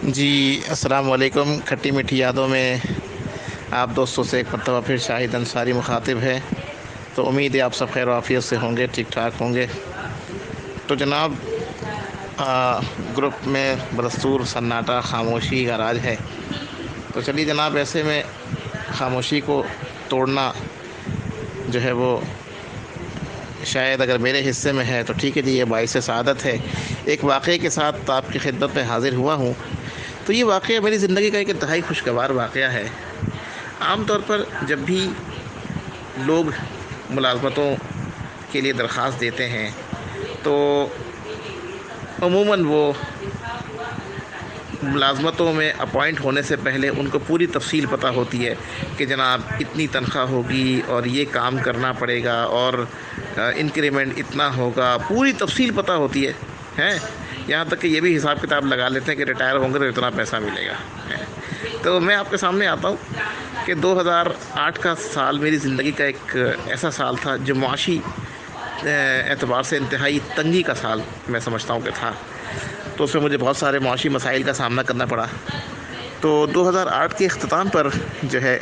جی السلام علیکم. کھٹی میٹھی یادوں میں آپ دوستوں سے ایک مرتبہ پھر شاہد انصاری مخاطب ہے. تو امید ہے آپ سب خیر و عافیت سے ہوں گے، ٹھیک ٹھاک ہوں گے. تو جناب گروپ میں بدستور سناٹا، خاموشی کا راج ہے. تو چلیے جناب، ایسے میں خاموشی کو توڑنا جو ہے وہ شاید اگر میرے حصے میں ہے تو ٹھیک ہے جی، یہ باعث سعادت ہے. ایک واقعے کے ساتھ آپ کی خدمت میں حاضر ہوا ہوں. تو یہ واقعہ میری زندگی کا ایک انتہائی خوشگوار واقعہ ہے. عام طور پر جب بھی لوگ ملازمتوں کے لیے درخواست دیتے ہیں تو عموماً وہ ملازمتوں میں اپوائنٹ ہونے سے پہلے ان کو پوری تفصیل پتہ ہوتی ہے کہ جناب اتنی تنخواہ ہوگی اور یہ کام کرنا پڑے گا اور انکریمنٹ اتنا ہوگا. پوری تفصیل پتہ ہوتی ہے یہاں تک کہ یہ بھی حساب کتاب لگا لیتے ہیں کہ ریٹائر ہوں گے تو اتنا پیسہ ملے گا. تو میں آپ کے سامنے آتا ہوں کہ 2008 کا سال میری زندگی کا ایک ایسا سال تھا جو معاشی اعتبار سے انتہائی تنگی کا سال میں سمجھتا ہوں کہ تھا. تو اس میں مجھے بہت سارے معاشی مسائل کا سامنا کرنا پڑا. تو 2008 کے اختتام پر جو ہے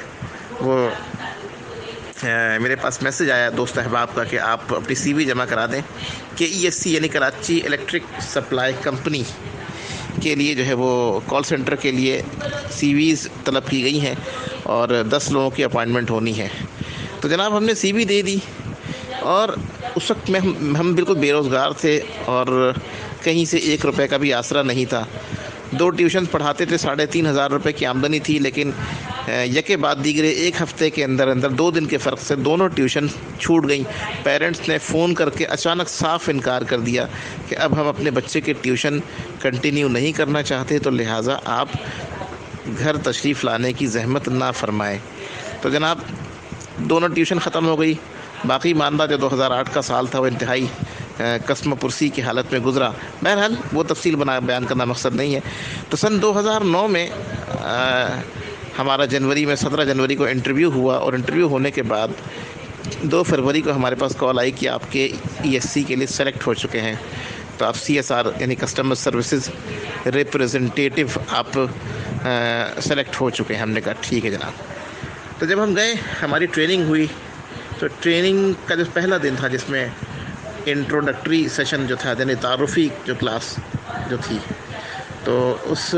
وہ میرے پاس میسج آیا دوست احباب کا کہ آپ اپنی سی وی جمع کرا دیں کہ ESC یعنی کراچی الیکٹرک سپلائی کمپنی کے لیے جو ہے وہ کال سینٹر کے لیے سی ویز طلب کی گئی ہیں اور 10 لوگوں کی اپائنٹمنٹ ہونی ہے. تو جناب ہم نے سی وی دے دی اور اس وقت میں ہم بالکل بے روزگار تھے اور کہیں سے 1 روپے کا بھی آسرا نہیں تھا. 2 ٹیوشن پڑھاتے تھے، 3,500 روپے کی آمدنی تھی، لیکن یکے بعد دیگرے 1 ہفتے کے اندر 2 دن کے فرق سے دونوں ٹیوشن چھوٹ گئیں. پیرنٹس نے فون کر کے اچانک صاف انکار کر دیا کہ اب ہم اپنے بچے کے ٹیوشن کنٹینیو نہیں کرنا چاہتے، تو لہٰذا آپ گھر تشریف لانے کی زحمت نہ فرمائیں. تو جناب دونوں ٹیوشن ختم ہو گئی. باقی ماندہ جو 2008 کا سال تھا وہ انتہائی قسم پرسی کی حالت میں گزرا. بہرحال وہ تفصیل بیان کرنا مقصد نہیں ہے. تو سن 2009 میں ہمارا جنوری میں 17 جنوری کو انٹرویو ہوا اور انٹرویو ہونے کے بعد 2 فروری کو ہمارے پاس کال آئی کہ آپ کے ESC کے لیے سلیکٹ ہو چکے ہیں. تو آپ CSR یعنی کسٹمر سروسز ریپریزنٹیٹیو آپ سلیکٹ ہو چکے ہیں. ہم نے کہا ٹھیک ہے جناب. تو جب ہم گئے ہماری ٹریننگ ہوئی تو ٹریننگ کا جو پہلا دن تھا جس میں انٹروڈکٹری سیشن جو تھا یعنی تعارفی جو کلاس جو تھی، تو اس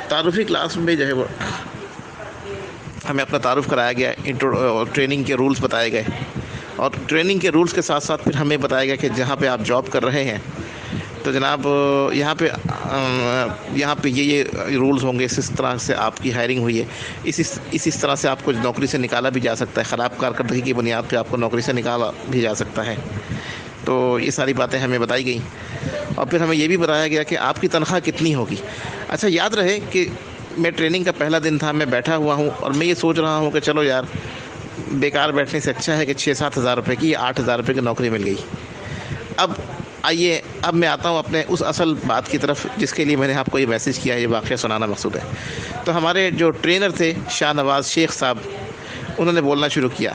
تعارفی کلاس میں جو ہے وہ ہمیں اپنا تعارف کرایا گیا، ٹریننگ کے رولز بتائے گئے اور ٹریننگ کے رولز کے ساتھ ساتھ پھر ہمیں بتایا گیا کہ جہاں پہ آپ جاب کر رہے ہیں تو جناب یہاں پہ یہ رولز ہوں گے، اس طرح سے آپ کی ہائرنگ ہوئی ہے، اس طرح سے آپ کو نوکری سے نکالا بھی جا سکتا ہے، خراب کارکردگی کی بنیاد پہ آپ کو نوکری سے نکالا بھی جا سکتا ہے. تو یہ ساری باتیں ہمیں بتائی گئیں اور پھر ہمیں یہ بھی بتایا گیا کہ آپ کی تنخواہ کتنی ہوگی. اچھا یاد رہے کہ میں ٹریننگ کا پہلا دن تھا، میں بیٹھا ہوا ہوں اور میں یہ سوچ رہا ہوں کہ چلو یار بیکار بیٹھنے سے اچھا ہے کہ 6-7 ہزار روپے کی 8 ہزار روپے کی نوکری مل گئی. اب میں آتا ہوں اپنے اس اصل بات کی طرف جس کے لیے میں نے آپ کو یہ میسج کیا ہے، یہ واقعہ سنانا مقصود ہے. تو ہمارے جو ٹرینر تھے شاہ نواز شیخ صاحب، انہوں نے بولنا شروع کیا،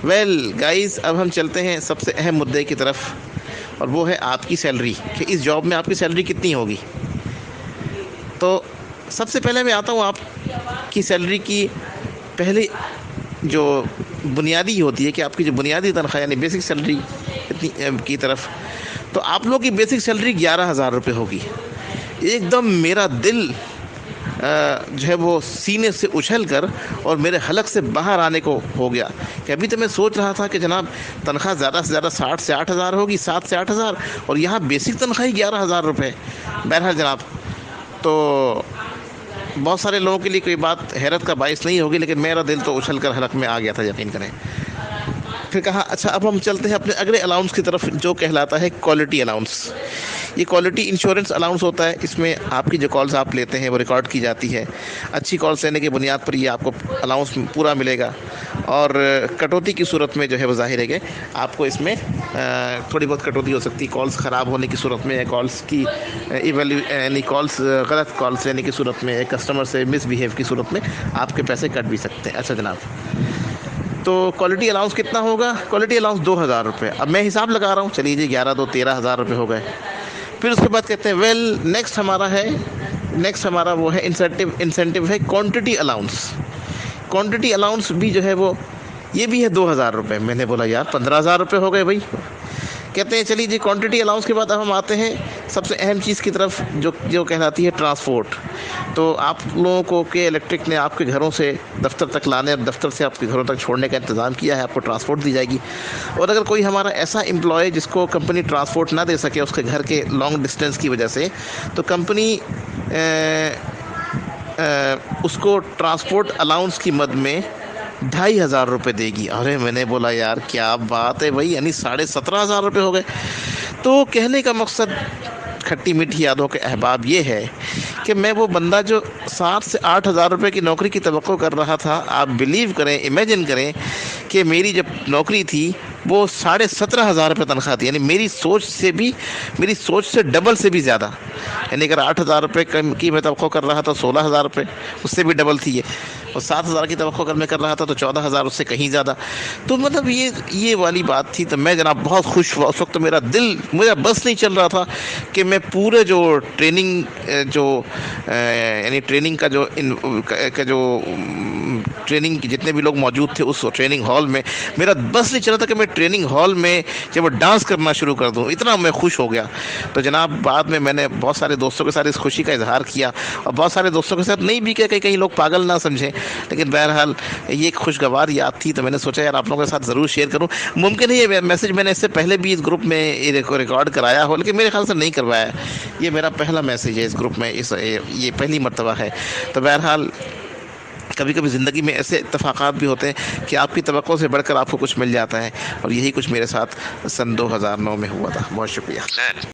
ویل گائز اب ہم چلتے ہیں سب سے اہم مدعے کی طرف اور وہ ہے آپ کی سیلری، کہ اس جاب میں آپ کی سیلری کتنی ہوگی. تو سب سے پہلے میں آتا ہوں آپ کی سیلری کی پہلے جو بنیادی ہوتی ہے کہ آپ کی جو بنیادی تنخواہ یعنی بیسک سیلری کی طرف. تو آپ لوگوں کی بیسک سیلری 11,000 روپے ہوگی. ایک دم میرا دل جو ہے وہ سینے سے اچھل کر اور میرے حلق سے باہر آنے کو ہو گیا کہ ابھی تو میں سوچ رہا تھا کہ جناب تنخواہ زیادہ سے زیادہ 60 سے 8 ہزار ہوگی، 7 سے 8 ہزار، اور یہاں بیسک تنخواہ 11,000 روپے. بہرحال جناب تو بہت سارے لوگوں کے لیے کوئی بات حیرت کا باعث نہیں ہوگی، لیکن میرا دل تو اچھل کر حلق میں آ گیا تھا، یقین کریں. پھر کہا اچھا اب ہم چلتے ہیں اپنے اگلے الاؤنس کی طرف جو کہلاتا ہے کوالٹی الاؤنس. یہ کوالٹی انشورنس الاؤنس ہوتا ہے. اس میں آپ کی جو کالز آپ لیتے ہیں وہ ریکارڈ کی جاتی ہے. اچھی کالز لینے کی بنیاد پر یہ آپ کو الاؤنس پورا ملے گا اور کٹوتی کی صورت میں جو ہے وہ ظاہر ہے کہ آپ کو اس میں تھوڑی بہت کٹوتی ہو سکتی ہے. کالز خراب ہونے کی صورت میں یا کالز کی یعنی کالز غلط کالز لینے کی صورت میں، کسٹمر سے مس بیہیو کی صورت میں آپ کے پیسے کٹ بھی سکتے ہیں. اچھا جناب تو کوالٹی الاؤنس کتنا ہوگا؟ کوالٹی الاؤنس 2,000 روپے. اب میں حساب لگا رہا ہوں، چلیے جی 11 2 13,000 روپے ہو گئے. پھر اس کے بعد کہتے ہیں ویل نیکسٹ ہمارا ہے نیکسٹ ہمارا وہ ہے انسینٹیو ہے کوانٹٹی الاؤنس. کوانٹٹی الاؤنس بھی جو ہے وہ یہ بھی ہے 2,000 روپے. میں نے بولا یار 15,000 روپے ہو گئے بھائی. کہتے ہیں چلیے جی کوانٹٹی الاؤنس کے بعد اب ہم آتے ہیں سب سے اہم چیز کی طرف جو کہلاتی ہے ٹرانسپورٹ. تو آپ لوگوں کو کہ الیکٹرک نے آپ کے گھروں سے دفتر تک لانے اور دفتر سے آپ کے گھروں تک چھوڑنے کا انتظام کیا ہے, آپ کو ٹرانسپورٹ دی جائے گی. اور اگر کوئی ہمارا ایسا امپلائی جس کو کمپنی ٹرانسپورٹ نہ دے سکے اس کے گھر کے لانگ ڈسٹینس کی وجہ سے, تو کمپنی اس کو ٹرانسپورٹ الاؤنس کی مد میں 2,500 روپے دے گی. ارے میں نے بولا یار کیا بات ہے بھائی, یعنی 17,500 روپے ہو گئے. تو کہنے کا مقصد کھٹی میٹھی یادوں کے احباب یہ ہے کہ میں وہ بندہ جو 7 سے 8,000 روپے کی نوکری کی توقع کر رہا تھا, آپ بلیو کریں, امیجن کریں کہ میری جب نوکری تھی وہ 17,500 روپے تنخواہ تھی. یعنی میری سوچ سے ڈبل سے بھی زیادہ. یعنی اگر 8,000 روپے کی میں توقع کر رہا تھا 16,000 روپے, اس سے بھی ڈبل تھی یہ. اور 7,000 کی توقع اگر میں کر رہا تھا تو 14,000, اس سے کہیں زیادہ. تو مطلب یہ والی بات تھی. تو میں جناب بہت خوش ہوا اس وقت. تو میرا بس نہیں چل رہا تھا کہ میں پورے جو ٹریننگ یعنی ٹریننگ کا جو ٹریننگ کے جتنے بھی لوگ موجود تھے اس ٹریننگ ہال میں, میرا بس نہیں چل رہا تھا کہ میں ٹریننگ ہال میں جب وہ ڈانس کرنا شروع کر دوں. اتنا میں خوش ہو گیا. تو جناب بعد میں نے بہت سارے دوستوں کے ساتھ اس خوشی کا اظہار کیا, اور بہت سارے دوستوں کے ساتھ نہیں بھی کیا کہ کہیں لوگ پاگل نہ سمجھیں, لیکن بہرحال یہ ایک خوشگوار یاد تھی. تو میں نے سوچا یار آپ لوگوں کے ساتھ ضرور شیئر کروں. ممکن ہے یہ میسج میں نے اس سے پہلے بھی اس گروپ میں ریکارڈ کرایا ہو, لیکن میرے خیال سے نہیں کروایا. یہ میرا پہلا میسج ہے اس گروپ میں, یہ پہلی مرتبہ ہے. تو بہرحال کبھی کبھی زندگی میں ایسے اتفاقات بھی ہوتے ہیں کہ آپ کی توقع سے بڑھ کر آپ کو کچھ مل جاتا ہے, اور یہی کچھ میرے ساتھ سن 2009 میں ہوا تھا. بہت شکریہ.